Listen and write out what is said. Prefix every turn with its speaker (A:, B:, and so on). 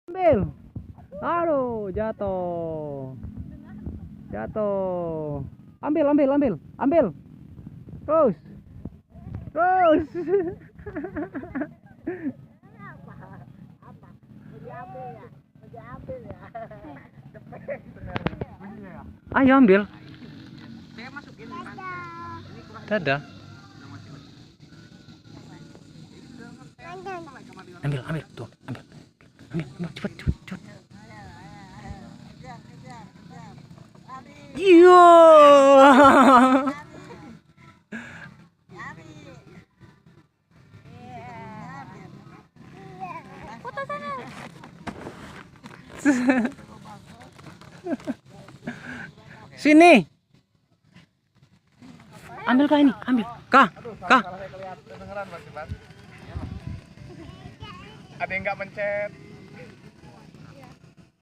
A: Ambil. Aduh, jatuh. Jatuh. Ambil, ambil, ambil. Ambil. Terus. Terus. Ayo ambil. Dadah. Ambil, ambil, tuh, ambil. Ambil, ambil, cepet, cepet, cepet. Iya.
B: Foto sana.
A: Sini. Ambil kah ini? Ambil. Kah? Kah?
C: Ada yang nggak mencet.